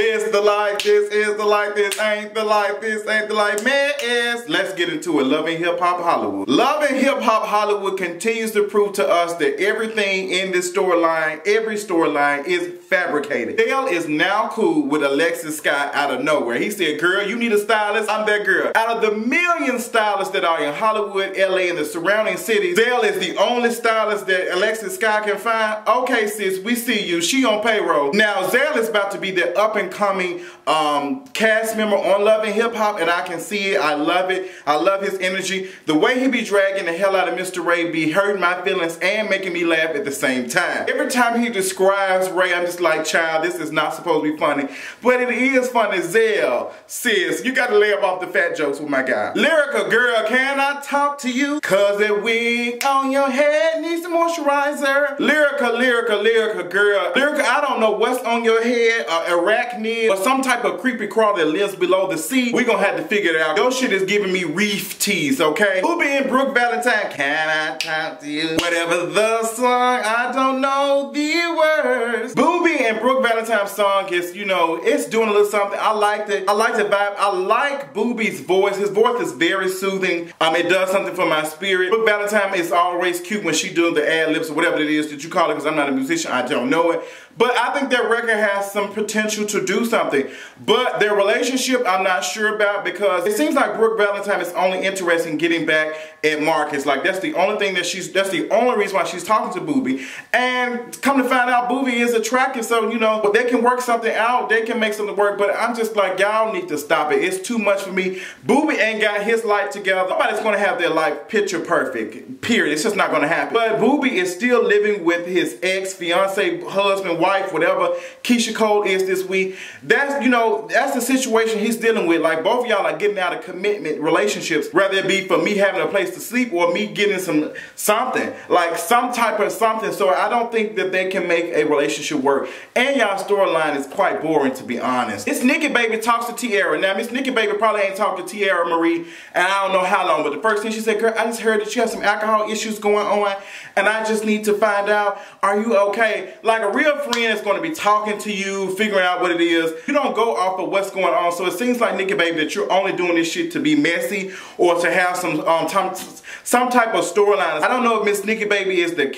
It's the life, this is the life, this ain't the life, this ain't the life, man. Let's get into it. Love and Hip Hop Hollywood. Love and Hip Hop Hollywood continues to prove to us that everything in this storyline, every storyline is fabricated. Zell is now cool with Alexis Scott out of nowhere. He said, girl, you need a stylist, I'm that girl. Out of the million stylists that are in Hollywood, LA, and the surrounding cities, Zell is the only stylist that Alexis Scott can find. Okay, sis, we see you. She on payroll. Now, Zell is about to be the up-and-coming cast member on Love and Hip Hop, and I can see it. I love it. I love his energy. The way he be dragging the hell out of Mr. Ray be hurting my feelings and making me laugh at the same time. Every time he describes Ray, I'm just like, child, this is not supposed to be funny. But it is funny. Zell, sis, you got to lay up off the fat jokes with my guy. Lyrica, girl, can I talk to you? Cause that wig on your head needs some moisturizer. Lyrica, girl. Lyrica, I don't know what's on your head, arachnid, or some type of creepy crawl that lives below the sea. We gonna have to figure it out. Your shit is giving me reef tease, okay? Who be in Brooke Valentine? Can I talk to you? Whatever the song, I don't know the words. Booby and Brooke Valentine's song is, you know, it's doing a little something. I liked it. I like the vibe. I like Booby's voice. His voice is very soothing. It does something for my spirit. Brooke Valentine is always cute when she doing the ad-libs or whatever it is that you call it, because I'm not a musician, I don't know it. But I think that record has some potential to do something. But their relationship, I'm not sure about, because it seems like Brooke Valentine is only interested in getting back at Marcus. Like, that's the only thing that that's the only reason why she's talking to Booby. And come to find out, Booby is attractive, so, you know, they can work something out, they can make something work, but I'm just like, y'all need to stop it. It's too much for me. Booby ain't got his life together. Nobody's gonna have their life picture perfect, period. It's just not gonna happen. But Booby is still living with his ex-fiance, husband, wife, whatever Keisha Cole is this week. That's, you know, that's the situation he's dealing with. Like, both of y'all are getting out of commitment relationships, whether it be for me having a place to sleep or me getting something, like some type of something. So I don't think that they can make a relationship work. And y'all storyline is quite boring, to be honest. It's Nikki Baby talks to Teairra. Now, Miss Nikki Baby probably ain't talked to Teairra Mari, and I don't know how long, but the first thing she said, girl, I just heard that you have some alcohol issues going on, and I just need to find out, are you okay? Like, a real friend is going to be talking to you, figuring out what it is. You don't go off of what's going on. So it seems like, Nikki Baby, that you're only doing this shit to be messy or to have some type of storyline. I don't know if Miss Nikki Baby is the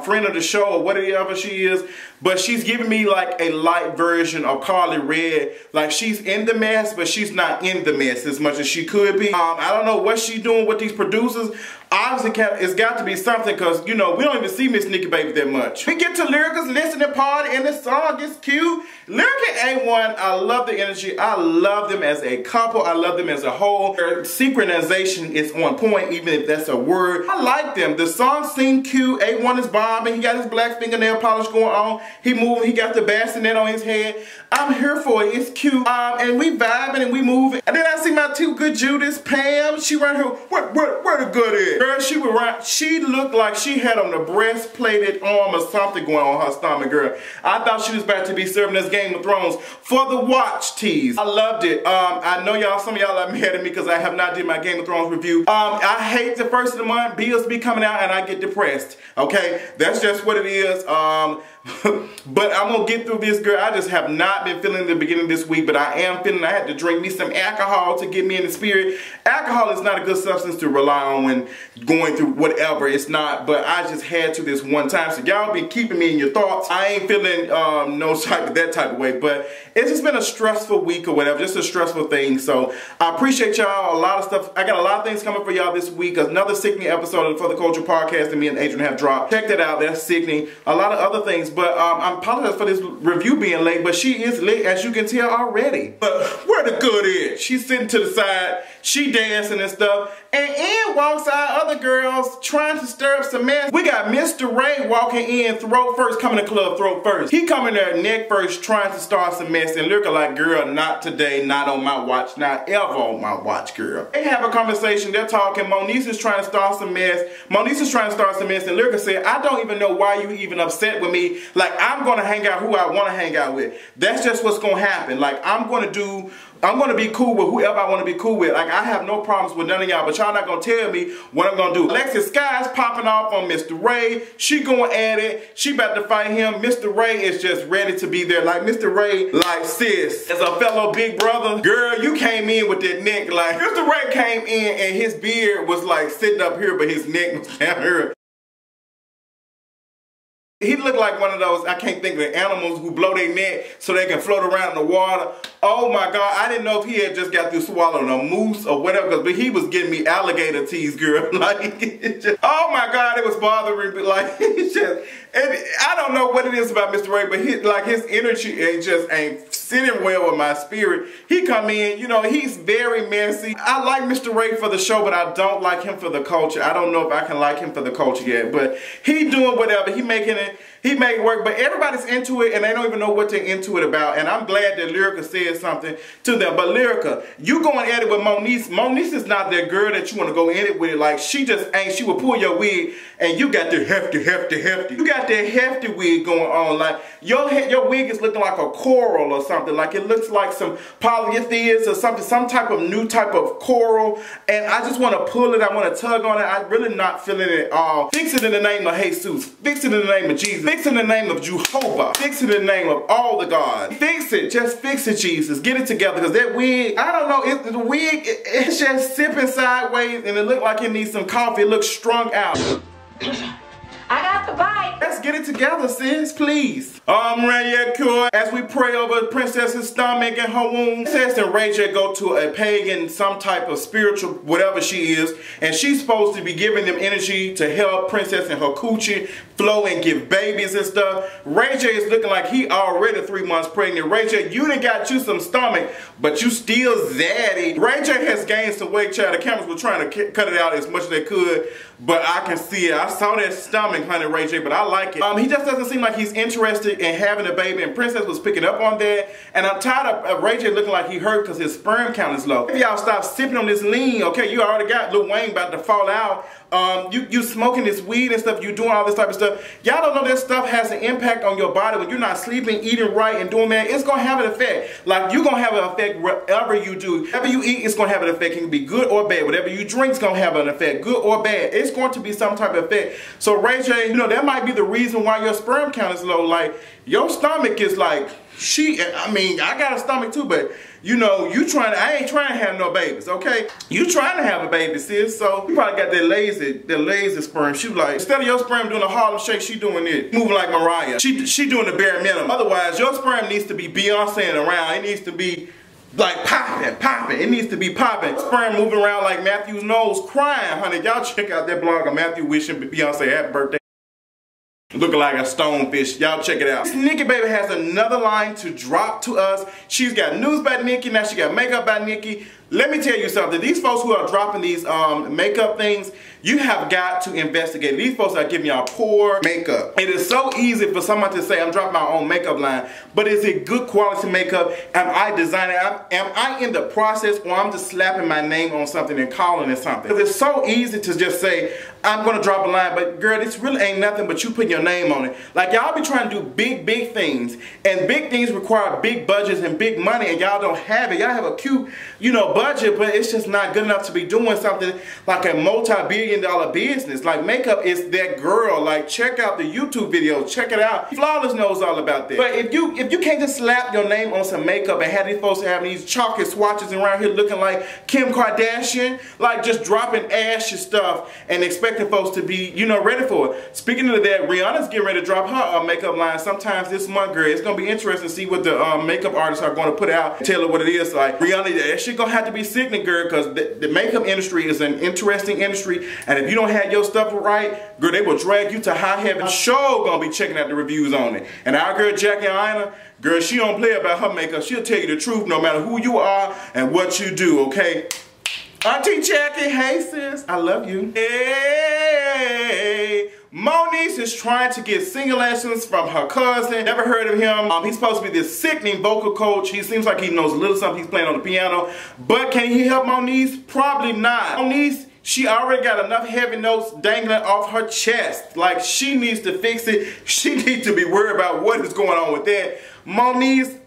friend of the show or whatever she is, but she's giving me like a light version of Carly Red. Like, she's in the mess, but she's not in the mess as much as she could be. I don't know what she's doing with these producers. Obviously, it's got to be something, because, you know, we don't even see Miss Nikki Baby that much. We get to Lyrica's listening party, and the song is cute. Lyrica A1, I love the energy. I love them as a couple. I love them as a whole. Their synchronization is on point, even if that's a word. I like them. The song seemed cute. A1 is bombing. He got his black fingernail polish going on. He moving. He got the bassinet on his head. I'm here for it. It's cute. And we vibing and we moving. And then I see my two good Judas, Pam. She right here. Where the good is? Girl, she looked like she had on the breast-plated arm or something going on her stomach, girl. I thought she was about to be serving us Game of Thrones for the watch tease. I loved it. I know y'all, some of y'all are mad at me because I have not did my Game of Thrones review. I hate the first of the month. Bills be coming out and I get depressed. Okay? That's just what it is. But I'm gonna get through this, girl. I just have not been feeling the beginning of this week, but I am feeling I had to drink me some alcohol to get me in the spirit. Alcohol is not a good substance to rely on when going through whatever. It's not, but I just had to this one time. So y'all be keeping me in your thoughts. I ain't feeling no type of that type of way, but it's just been a stressful week or whatever, just a stressful thing. So I appreciate y'all. A lot of stuff. I got a lot of things coming for y'all this week. Another sickening episode of the For the Culture podcast that me and Adrian have dropped. Check that out. That's sickening. A lot of other things. But I apologize for this review being late, but she is late, as you can tell already. But where the good is? She's sitting to the side, she dancing and stuff, and in walks our other girls trying to stir up some mess. We got Mr. Ray walking in, throat first, coming to club, throat first. He coming there neck first, trying to start some mess, and Lyrica like, girl, not today, not on my watch, not ever on my watch, girl. They have a conversation, they're talking, Moniece is trying to start some mess, and Lyrica said, I don't even know why you even upset with me. Like, I'm gonna hang out who I wanna hang out with. That's just what's gonna happen. Like, I'm gonna be cool with whoever I wanna be cool with. Like, I have no problems with none of y'all, but y'all not gonna tell me what I'm gonna do. Alexis Sky's popping off on Mr. Ray. She going at it. She about to fight him. Mr. Ray is just ready to be there. Like, Mr. Ray, like, sis, as a fellow big brother, girl, you came in with that neck. Like, Mr. Ray came in and his beard was like sitting up here, but his neck was down here. He looked like one of those, I can't think of the animals who blow their neck so they can float around in the water. Oh my God, I didn't know if he had just got through swallowing a moose or whatever, but he was getting me alligator teeth, girl. Like, oh my God, it was bothering me. Like, it's just, and I don't know what it is about Mr. Ray, but his energy ain't sitting well with my spirit. He come in, you know, he's very messy. I like Mr. Ray for the show, but I don't like him for the culture. I don't know if I can like him for the culture yet, but he doing whatever. He making it work, but everybody's into it and they don't even know what they're into it about. And I'm glad that Lyrica said something to them. But Lyrica, you going at it with Moniece. Moniece is not that girl that you want to go in it with. Like, she just ain't. She will pull your wig and you got the hefty. You got that hefty wig going on. Like, your wig is looking like a coral or something. Like, it looks like some polyethylene or something, some type of new type of coral. And I just want to pull it. I want to tug on it. I'm really not feeling it at all. Fix it in the name of Jesus. Fix it in the name of Jesus. Fix it in the name of Jehovah. Fix it in the name of all the gods. Fix it. Just fix it, Jesus. Get it together. Because that wig, I don't know, the wig, it's just sipping sideways and it looked like it needs some coffee. It looks strung out. I got the bite. Let's get it together, sis, please. I'm ready, cool. As we pray over the princess's stomach and her womb, Princess and Ray J go to a pagan, some type of spiritual, whatever she is, and she's supposed to be giving them energy to help Princess and her coochie flow and give babies and stuff. Ray J is looking like he already 3 months pregnant. Ray J, you done got you some stomach, but you still zaddy. Ray J has gained some weight, child. The cameras were trying to cut it out as much as they could, but I can see it. I saw that stomach, honey, Ray J, but I like it. He just doesn't seem like he's interested in having a baby, and Princess was picking up on that. And I'm tired of Ray J looking like he hurt because his sperm count is low. If y'all stop sipping on this lean, okay, you already got Lil Wayne about to fall out. You smoking this weed and stuff, you doing all this type of stuff. Y'all don't know that stuff has an impact on your body when you're not sleeping, eating right, and doing that. It's gonna have an effect. Like, you're gonna have an effect wherever you do. Whatever you eat, it's gonna have an effect. It can be good or bad. Whatever you drink is gonna have an effect, good or bad. It's going to be some type of effect. So Ray J, you know, that might be the reason why your sperm count is low. Like, your stomach is like, I mean, I got a stomach too, but you know, I ain't trying to have no babies, okay? You trying to have a baby, sis, so you probably got that lazy sperm. She like, instead of your sperm doing a Harlem Shake, she doing it, moving like Mariah. She doing the bare minimum. Otherwise, your sperm needs to be Beyonceing around. It needs to be like popping. It needs to be popping. Sperm moving around like Matthew's nose, crying, honey. Y'all check out that blog of Matthew wishing Beyonce happy birthday. Looking like a stonefish. Y'all check it out. This Nikki Baby has another line to drop to us. She's got news by Nikki. Now she got makeup by Nikki. Let me tell you something. These folks who are dropping these makeup things, you have got to investigate. These folks are giving y'all poor makeup. It is so easy for someone to say, I'm dropping my own makeup line, but is it good quality makeup? Am I designing? Am I in the process, or I'm just slapping my name on something and calling it something? Because it's so easy to just say, I'm going to drop a line, but girl, this really ain't nothing but you putting your name on it. Like, y'all be trying to do big things, and big things require big budgets and big money, and y'all don't have it. Y'all have a cute, you know, budget, but it's just not good enough to be doing something like a multi-billion-dollar business. Like, makeup is that girl. Like, check out the YouTube videos. Check it out. Flawless knows all about that. But if you can't just slap your name on some makeup and have these folks having these chocolate swatches around here looking like Kim Kardashian, like just dropping ashy stuff and expecting folks to be, you know, ready for it. Speaking of that, Rihanna's getting ready to drop her makeup line sometimes this month, girl. It's going to be interesting to see what the makeup artists are going to put out. Tell her what it is. Like, Rihanna, that shit going to have to be sickening, girl, because the makeup industry is an interesting industry, and if you don't have your stuff right, girl, they will drag you to high heaven. Sure gonna be checking out the reviews on it. And our girl Jackie Aina, girl, she don't play about her makeup. She'll tell you the truth no matter who you are and what you do, okay? Auntie Jackie, hey sis, I love you. Hey, Moniece is trying to get singing lessons from her cousin. Never heard of him. He's supposed to be this sickening vocal coach. He seems like he knows a little something. He's playing on the piano. But can he help Moniece? Probably not. Moniece, She already got enough heavy notes dangling off her chest. Like, she needs to fix it. She needs to be worried about what is going on with that. Moniece,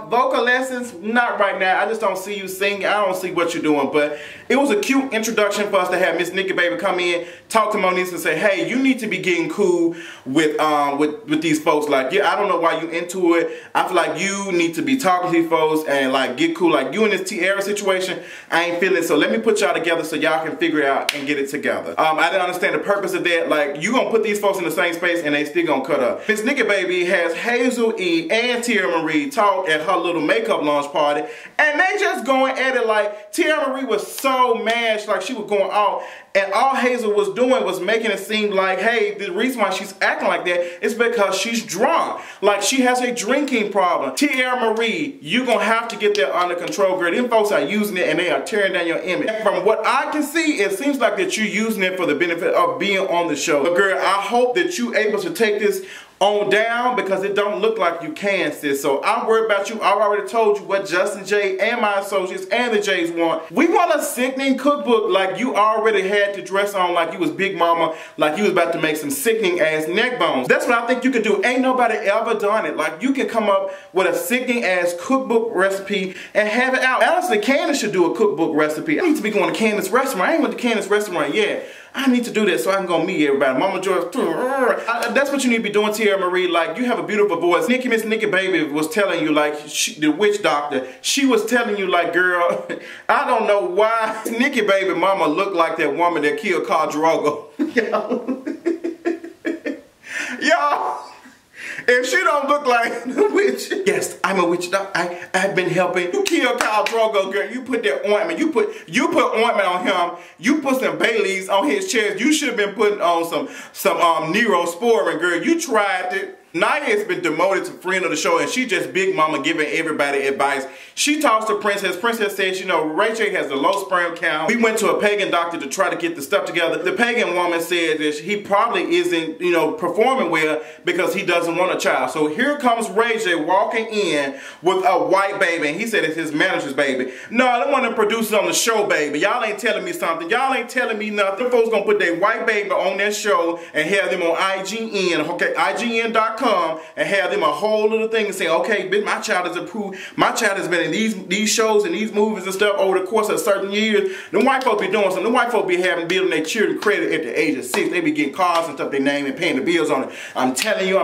vocal lessons, not right now. I just don't see you singing. I don't see what you're doing. But it was a cute introduction for us to have Miss Nikki Baby come in, talk to Moniece and say, hey, you need to be getting cool with these folks. Like, yeah, I don't know why you into it. I feel like you need to be talking to these folks and like get cool. Like, you in this Teairra situation, I ain't feeling it. So let me put y'all together so y'all can figure it out and get it together. I didn't understand the purpose of that. Like, you gonna put these folks in the same space and they still gonna cut up. Miss Nikki Baby has Hazel E and Teairra Mari talk at her little makeup launch party, and they just going at it like Teairra Mari was so mad, like she was going out, and all Hazel was doing was making it seem like, hey, the reason why she's acting like that is because she's drunk. Like, she has a drinking problem. Teairra Mari, you gonna have to get that under control, girl. Them folks are using it and they are tearing down your image. And from what I can see, it seems like that you're using it for the benefit of being on the show. But girl, I hope that you're able to take this on down, because it don't look like you can, sis. So I'm worried about you. I've already told you what Justin J and my associates and the J's want. We want a sickening cookbook. Like, you already had to dress on like you was Big Mama, like you was about to make some sickening ass neck bones. That's what I think you can do. Ain't nobody ever done it. Like, you can come up with a sickening ass cookbook recipe and have it out. Honestly, Candace should do a cookbook recipe. I need to be going to Candace's restaurant. I ain't went to Candace's restaurant yet. I need to do that so I can go meet everybody. Mama George, that's what you need to be doing, Teairra Mari. Like, you have a beautiful voice. Miss Nikki Baby was telling you, like, the witch doctor, she was telling you, like, girl, I don't know why Nikki Baby mama looked like that woman that killed Khal Drogo. Y'all. If she don't look like the witch, yes, I'm a witch doctor. I've been helping. You killed Khal Drogo, girl. You put that ointment. You put ointment on him. You put some bay leaves on his chest. You should have been putting on some Neosporin, girl. You tried it. Naya has been demoted to friend of the show, and she just Big Mama giving everybody advice. She talks to Princess. Princess says, you know, Ray J has a low sperm count. We went to a pagan doctor to try to get the stuff together. The pagan woman said that he probably isn't, you know, performing well because he doesn't want a child. So here comes Ray J walking in with a white baby, and he said it's his manager's baby. No, I don't want to produce on the show, baby. Y'all ain't telling me something. Y'all ain't telling me nothing. Folks gonna put their white baby on their show and have them on IGN, okay, IGN.com. And have them a whole little thing and say, okay, my child is approved. My child has been in these shows and these movies and stuff over the course of certain years. The white folks be doing something. The white folks be building their children credit at the age of 6. They be getting cars and stuff they name and paying the bills on it. I'm telling you.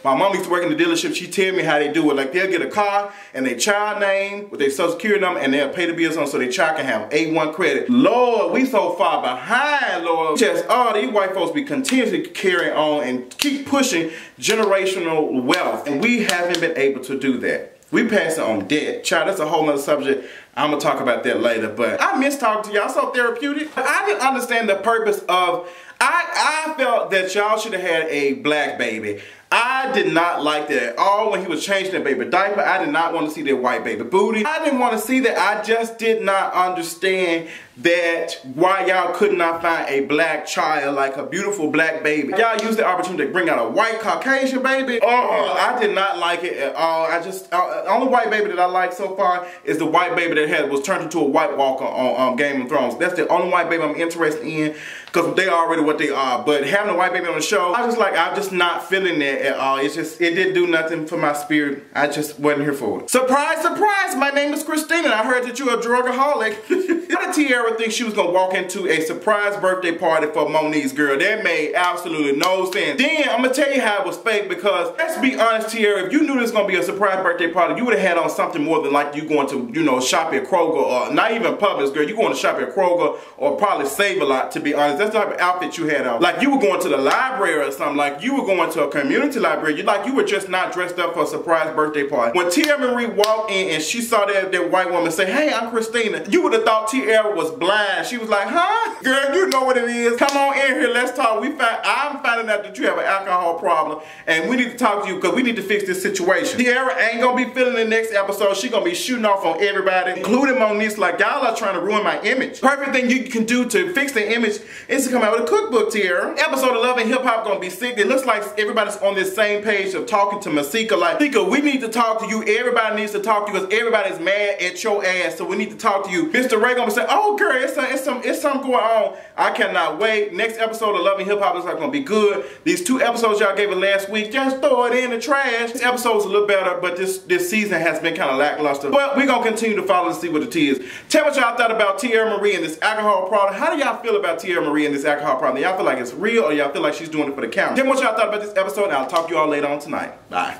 My mom used to work in the dealership. She tell me how they do it. Like, they'll get a car and their child name with their social security number, and they'll pay the bills on so their child can have A1 credit. Lord, we so far behind, Lord. Just, these white folks be continuously carrying on and keep pushing generational wealth, and we haven't been able to do that. We passing on debt. Child, that's a whole nother subject. I'm gonna talk about that later, but I miss talking to y'all. So therapeutic. I didn't understand the purpose of, I felt that y'all should have had a black baby. I did not like that at all when he was changing that baby diaper. I did not want to see that white baby booty. I didn't want to see that. I just did not understand that why y'all could not find a black child, like a beautiful black baby. Y'all used the opportunity to bring out a white Caucasian baby. Oh, I did not like it at all. The only white baby that I like so far is the white baby that was turned into a White Walker on Game of Thrones. That's the only white baby I'm interested in, because they are already what they are. But having a white baby on the show, I'm just not feeling that at all. It didn't do nothing for my spirit. I just wasn't here for it. Surprise, surprise, my name is Christina, and I heard that you're a drugaholic. How did Teairra think she was gonna walk into a surprise birthday party for Moniece, girl? That made absolutely no sense. Then I'm gonna tell you how it was fake, because let's be honest, Teairra, if you knew this was gonna be a surprise birthday party, you would have had on something more than like you going to, you know, shop at Kroger, or not even Publix, girl. You going to shop at Kroger or probably Save a Lot, to be honest. That's the type of outfit you had on. Like you were going to the library or something. Like you were going to a community library. You were just not dressed up for a surprise birthday party. When Teairra Mari walked in and she saw that white woman say, hey, I'm Christina, you would have thought Teairra was blind. She was like, huh? Girl, you know what it is. Come on in here, let's talk. I'm finding out that you have an alcohol problem, and we need to talk to you because we need to fix this situation. Teairra ain't gonna be feeling the next episode. She gonna be shooting off on everybody, including Moniece, like y'all are trying to ruin my image. Perfect thing you can do to fix the image is to come out with a cookbook, Teairra. Episode 11, hip hop gonna be sick. It looks like everybody's on this same page of talking to Masika like, Masika, we need to talk to you. Everybody needs to talk to you because everybody's mad at your ass. So we need to talk to you. Mr. Ray gonna say, oh girl, it's something going on. I cannot wait. Next episode of Loving Hip Hop is gonna be good. These 2 episodes y'all gave it last week, just throw it in the trash. This episode's a little better, but this season has been kind of lackluster. But we're gonna continue to follow and see what it is. Tell me what y'all thought about Teairra Mari and this alcohol problem. How do y'all feel about Teairra Mari and this alcohol problem? Y'all feel like it's real or y'all feel like she's doing it for the camera? Tell me what y'all thought about this episode and I'll talk to you all later on tonight. Bye.